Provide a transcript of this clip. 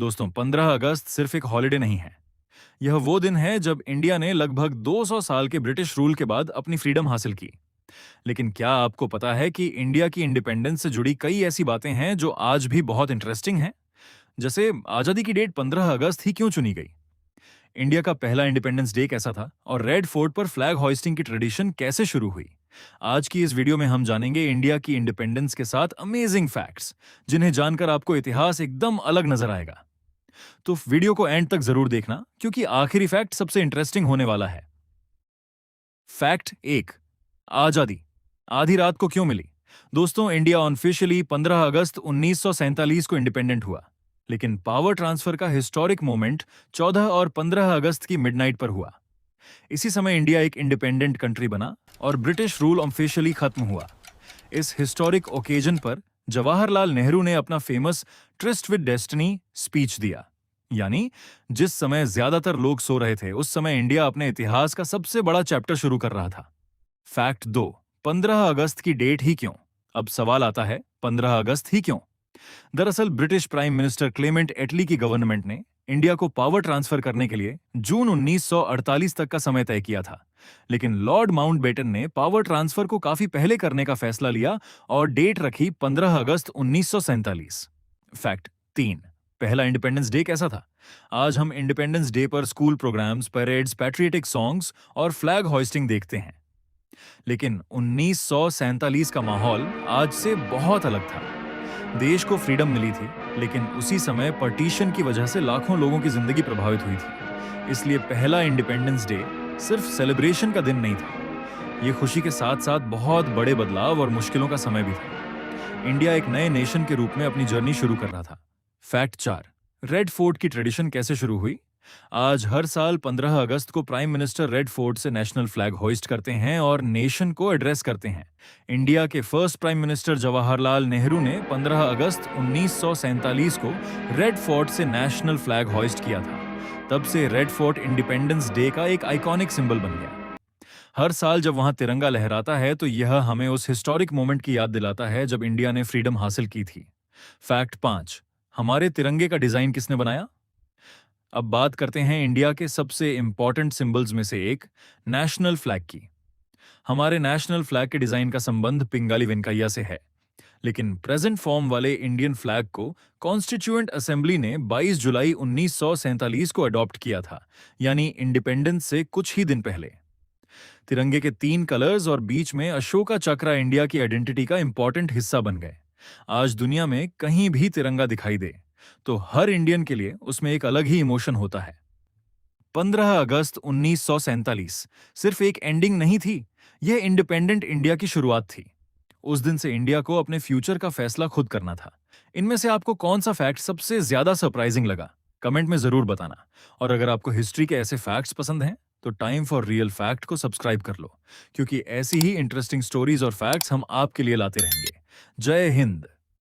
दोस्तों, 15 अगस्त सिर्फ एक हॉलिडे नहीं है। यह वो दिन है जब इंडिया ने लगभग 200 साल के ब्रिटिश रूल के बाद अपनी फ्रीडम हासिल की। लेकिन क्या आपको पता है कि इंडिया की इंडिपेंडेंस से जुड़ी कई ऐसी बातें हैं जो आज भी बहुत इंटरेस्टिंग हैं? जैसे आजादी की डेट 15 अगस्त ही क्यों चुनी गई? इंडिया का पहला इंडिपेंडेंस डे कैसा था और रेड फोर्ट पर फ्लैग होइस्टिंग की ट्रेडिशन कैसे शुरू हुई? आज की इस वीडियो में हम जानेंगे इंडिया की इंडिपेंडेंस के साथ अमेजिंग फैक्ट्स, जिन्हें जानकर आपको इतिहास एकदम अलग नजर आएगा। तो वीडियो को एंड तक जरूर देखना, क्योंकि आखिरी फैक्ट सबसे इंटरेस्टिंग होने वाला है। फैक्ट एक, आजादी आधी रात को क्यों मिली? दोस्तों, इंडिया ऑफिशियली 15 अगस्त 1947 को इंडिपेंडेंट हुआ, लेकिन पावर ट्रांसफर का हिस्टोरिक मोमेंट 14 और 15 अगस्त की मिडनाइट पर हुआ। इसी समय इंडिया एक इंडिपेंडेंट कंट्री बना और ब्रिटिश रूल ऑफिशियली खत्म हुआ। इस हिस्टोरिक ओकेजन पर जवाहरलाल नेहरू ने अपना famous tourist with destiny speech दिया। यानी जिस समय ज्यादातर लोग सो रहे थे, उस समय इंडिया अपने इतिहास का सबसे बड़ा चैप्टर शुरू कर रहा था। फैक्ट दो, 15 अगस्त की डेट ही क्यों? अब सवाल आता है, 15 अगस्त ही क्यों? दरअसल ब्रिटिश प्राइम मिनिस्टर क्लेमेंट एटली की गवर्नमेंट ने इंडिया को पावर ट्रांसफर करने के लिए जून 1948 तक का समय तय किया था। लेकिन लॉर्ड माउंटबेटन ने पावर ट्रांसफर को काफी पहले करने का फैसला लिया और डेट रखी 15 अगस्त 1947। फैक्ट तीन, पहला इंडिपेंडेंस डे कैसा था? आज हम इंडिपेंडेंस डे पर school programmes, parades, patriotic songs और फ्लैग होइस्टिंग देखते हैं। लेकिन 1947 का माहौल आज से बहुत अलग था। देश को फ्रीडम मिली थी, लेकिन उसी समय पार्टीशन की वजह से लाखों लोगों की जिंदगी प्रभावित हुई थी। इसलिए पहला इंडिपेंडेंस डे सिर्फ सेलिब्रेशन का दिन नहीं था, ये खुशी के साथ साथ बहुत बड़े बदलाव और मुश्किलों का समय भी था। इंडिया एक नए नेशन के रूप में अपनी जर्नी शुरू कर रहा था। फैक्ट चार, रेड फोर्ट की ट्रेडिशन कैसे शुरू हुई? आज हर साल 15 अगस्त को प्राइम मिनिस्टर रेड फोर्ट से नेशनल फ्लैग होइस्ट करते हैं और नेशन को एड्रेस करते हैं। इंडिया के first prime minister Jawaharlal Nehru ने 15 अगस्त 1947 को रेड फोर्ट से नेशनल फ्लैग होइस्ट किया था। तब से रेड फोर्ट इंडिपेंडेंस डे का एक आइकॉनिक सिंबल बन गया। हर साल जब वहां तिरंगा लहराता है तो यह हमें उस हिस्टोरिक मोमेंट की याद दिलाता है जब इंडिया ने फ्रीडम हासिल की थी। फैक्ट पांच, हमारे तिरंगे का डिजाइन किसने बनाया? अब बात करते हैं इंडिया के सबसे इंपॉर्टेंट सिंबल्स में से एक, नेशनल फ्लैग की। हमारे नेशनल फ्लैग के डिजाइन का संबंध पिंगाली वेंकैया से है, लेकिन प्रेजेंट फॉर्म वाले इंडियन फ्लैग को कॉन्स्टिट्यूएंट असेंबली ने 22 जुलाई 1947 को अडॉप्ट किया था, यानी इंडिपेंडेंस से कुछ ही दिन पहले। तिरंगे के 3 कलर्स और बीच में अशोका चक्र इंडिया की आइडेंटिटी का इंपॉर्टेंट हिस्सा बन गए। आज दुनिया में कहीं भी तिरंगा दिखाई दे तो हर इंडियन के लिए उसमें एक अलग ही इमोशन होता है। 15 अगस्त 1947 सिर्फ एक एंडिंग नहीं थी, यह इंडिपेंडेंट इंडिया की शुरुआत थी। उस दिन से इंडिया को अपने फ्यूचर का फैसला खुद करना था। इनमें से आपको कौन सा फैक्ट सबसे ज्यादा सरप्राइजिंग लगा? कमेंट में जरूर बताना। और अगर आपको हिस्ट्री के ऐसे फैक्ट्स पसंद हैं तो टाइम फॉर रियल फैक्ट को सब्सक्राइब कर लो, क्योंकि ऐसी ही इंटरेस्टिंग स्टोरीज और फैक्ट्स हम आपके लिए लाते रहेंगे। जय हिंद।